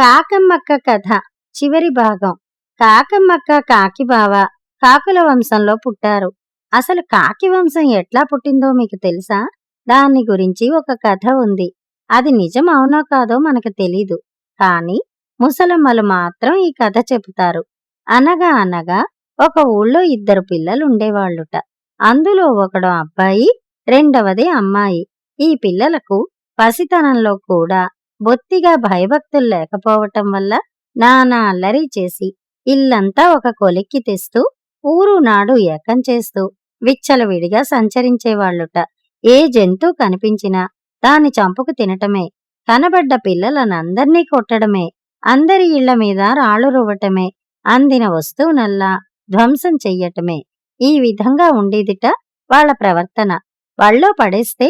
కాకమ్మక్క కథ చివరి భాగం. కాకమ్మక్క కాకిబావ కాకుల వంశంలో పుట్టారు. అసలు కాకి వంశం ఎట్లా పుట్టిందో మీకు తెలుసా? దాన్ని గురించి ఒక కథ ఉంది. అది నిజం అవునో కాదో మనకు తెలీదు. కాని ముసలమ్మలు మాత్రం ఈ కథ చెబుతారు. అనగా అనగా ఒక ఊళ్ళో ఇద్దరు పిల్లలుండేవాళ్ళుట. అందులో ఒకడు అబ్బాయి, రెండవది అమ్మాయి. ఈ పిల్లలకు పసితనంలో కూడా బొత్తిగా భయభక్తులు లేకపోవటం వల్ల నానా అల్లరి చేసి ఇల్లంతా ఒక కొలిక్కి తెస్తూ ఊరు నాడు ఏకం చేస్తూ విచ్చలవిడిగా సంచరించేవాళ్ళుట. ఏ జంతువు కనిపించినా దాని చంపుకు తినటమే, కనబడ్డ పిల్లలనందర్నీ కొట్టడమే, అందరి ఇళ్ల మీద రాళ్లు రువ్వటమే, అందిన వస్తువునల్లా ధ్వంసం చెయ్యటమే. ఈ విధంగా ఉండేదిట వాళ్ల ప్రవర్తన. వాళ్ళో పడేస్తే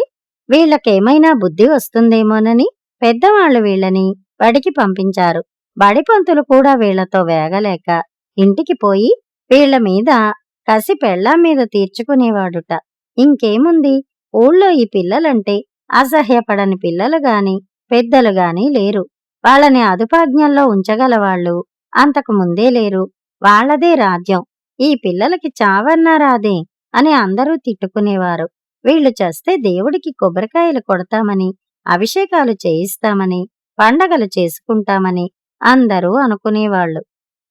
వీళ్లకేమైనా బుద్ధి వస్తుందేమోనని పెద్దవాళ్లు వీళ్ళని బడికి పంపించారు. బడిపంతులు కూడా వీళ్లతో వేగలేక ఇంటికి పోయి వీళ్ల మీద కసి పెళ్ళాం మీద తీర్చుకునేవాడుట. ఇంకేముంది, ఊళ్ళో ఈ పిల్లలంటే అసహ్యపడని పిల్లలు గాని పెద్దలు గాని లేరు. వాళ్ళని అదుపాజ్ఞల్లో ఉంచగలవాళ్లు అంతకు ముందే లేరు. వాళ్లదే రాజ్యం. ఈ పిల్లలకి చావన్నా రాదే అని అందరూ తిట్టుకునేవారు. వీళ్లు చస్తే దేవుడికి కొబ్బరికాయలు కొడతామని, అభిషేకాలు చేయిస్తామని, పండగలు చేసుకుంటామని అందరూ అనుకునేవాళ్లు.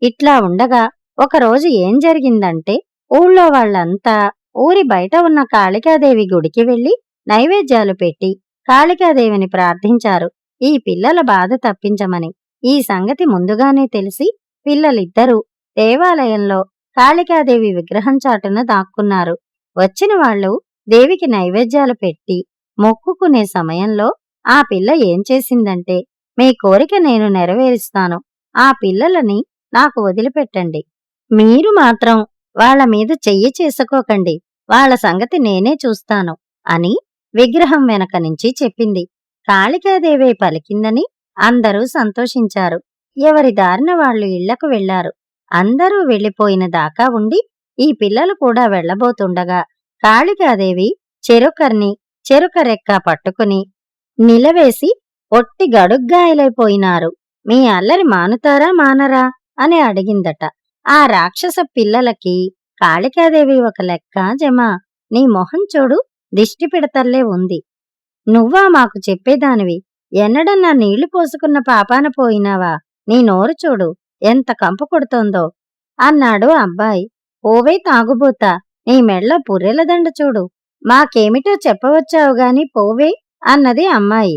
ఇట్లా ఉండగా ఒకరోజు ఏం జరిగిందంటే, ఊళ్ళో వాళ్లంతా ఊరి బయట ఉన్న కాళికాదేవి గుడికి వెళ్లి నైవేద్యాలు పెట్టి కాళికాదేవిని ప్రార్థించారు ఈ పిల్లల బాధ తప్పించమని. ఈ సంగతి ముందుగానే తెలిసి పిల్లలిద్దరూ దేవాలయంలో కాళికాదేవి విగ్రహం చాటున దాక్కున్నారు. వచ్చిన వాళ్ళు దేవికి నైవేద్యాలు పెట్టి మొక్కుకునే సమయంలో ఆ పిల్ల ఏం చేసిందంటే, మీ కోరిక నేను నెరవేరుస్తాను, ఆ పిల్లలని నాకు వదిలిపెట్టండి, మీరు మాత్రం వాళ్ల మీద చెయ్యి చేసుకోకండి, వాళ్ల సంగతి నేనే చూస్తాను అని విగ్రహం వెనక నుంచి చెప్పింది. కాళికాదేవే పలికిందని అందరూ సంతోషించారు. ఎవరి దారిన వాళ్లు ఇళ్లకు వెళ్లారు. అందరూ వెళ్లిపోయిన దాకా ఉండి ఈ పిల్లలు కూడా వెళ్లబోతుండగా కాళికాదేవి చెరొక రెక్క పట్టుకుని నిలవేసి ఒట్టి గడుగ్గాయలైపోయినారు, మీ అల్లరి మానుతారా మానరా అని అడిగిందట. ఆ రాక్షస పిల్లలకి కాళికాదేవి ఒక లెక్క జమా. నీ మొహం చూడు, దిష్టి పిడతల్లే ఉంది. నువ్వా మాకు చెప్పేదానివి? ఎన్నడన్నా నీళ్లు పోసుకున్న పాపాన పోయినావా? నీ నోరు చూడు ఎంత కంపు కొడుతోందో అన్నాడు అబ్బాయి. ఓవే తాగుబోతా, నీ మెళ్ళ పుర్రెలదండ చూడు, మాకేమిటో చెప్పవచ్చావుగాని పోవే అన్నది అమ్మాయి.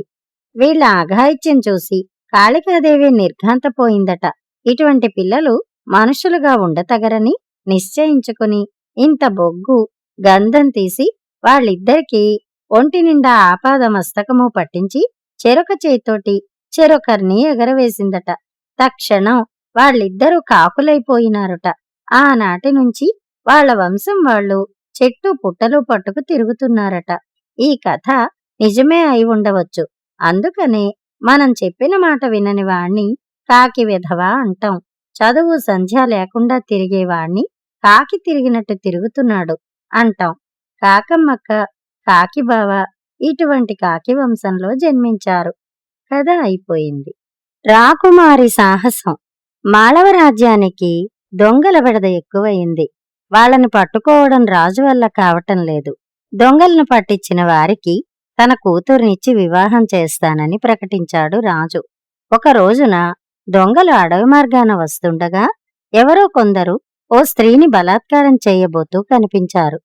వీళ్ల అఘాయిత్యం చూసి కాళికాదేవి నిర్ఘాంతపోయిందట. ఇటువంటి పిల్లలు మనుషులుగా ఉండతగరని నిశ్చయించుకుని ఇంత బొగ్గు గంధం తీసి వాళ్ళిద్దరికీ ఒంటి నిండా ఆపాదమస్తకము పట్టించి చెరొక చేత్తోటి చెరొకర్ని ఎగరవేసిందట. తక్షణం వాళ్ళిద్దరూ కాకులైపోయినారుట. ఆనాటి నుంచి వాళ్ల వంశం వాళ్ళు చెట్టు పుట్టలు పట్టుకు తిరుగుతున్నారట. ఈ కథ నిజమే అయి ఉండవచ్చు. అందుకనే మనం చెప్పిన మాట వినని వాణ్ణి కాకి వెధవ అంటాం. చదువు సంధ్య లేకుండా తిరిగేవాణ్ణి కాకి తిరిగినట్టు తిరుగుతున్నాడు అంటాం. కాకమ్మక్క, కాకిబావ ఇటువంటి కాకి వంశంలో జన్మించారు. కథ అయిపోయింది. రాకుమారి సాహసం. మాళవ రాజ్యానికి దొంగల బెడద ఎక్కువయింది. వాళ్ళని పట్టుకోవడం రాజు వల్ల కావటం లేదు. దొంగలను పట్టించిన వారికి తన కూతుర్నిచ్చి వివాహం చేస్తానని ప్రకటించాడు రాజు. ఒక రోజున దొంగలు అడవి మార్గాన వస్తుండగా ఎవరో కొందరు ఓ స్త్రీని బలాత్కారం చేయబోతూ కనిపించారు.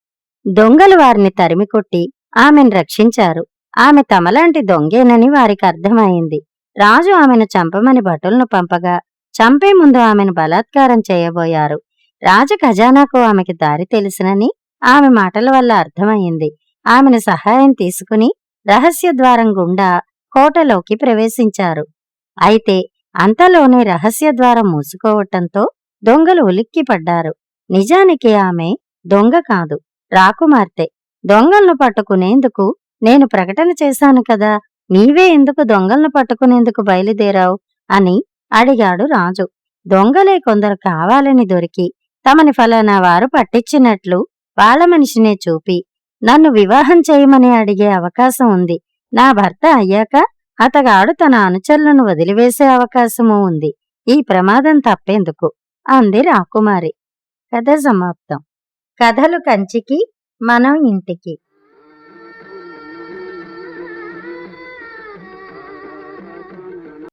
దొంగలు వారిని తరిమికొట్టి ఆమెను రక్షించారు. ఆమె తమలాంటి దొంగేనని వారికి అర్థమైంది. రాజు ఆమెను చంపమని భటులను పంపగా చంపే ముందు ఆమెను బలాత్కారం చేయబోయారు. రాజ ఖజానాకు ఆమెకి దారి తెలుసునని ఆమె మాటల వల్ల అర్థమయ్యింది. ఆమెను సహాయం తీసుకుని రహస్యద్వారం గుండా కోటలోకి ప్రవేశించారు. అయితే అంతలోనే రహస్యద్వారం మూసుకోవటంతో దొంగలు ఉలిక్కిపడ్డారు. నిజానికి ఆమె దొంగ కాదు, రాకుమార్తె. దొంగలను పట్టుకునేందుకు నేను ప్రకటన చేశాను కదా, నీవే ఎందుకు దొంగలను పట్టుకునేందుకు బయలుదేరావు అని అడిగాడు రాజు. దొంగలే కొందరు కావాలని దొరికి తమని ఫలానా వారు పట్టించినట్లు వాళ్ళ మనిషినే చూపి నన్ను వివాహం చేయమని అడిగే అవకాశం ఉంది. నా భర్త అయ్యాక అతగాడు తన అనుచరులను వదిలివేసే అవకాశమూ ఉంది. ఈ ప్రమాదం తప్పేందుకు అంది రాకుమారి. కథ సమాప్తం. కథలు కంచికి, మనం ఇంటికి.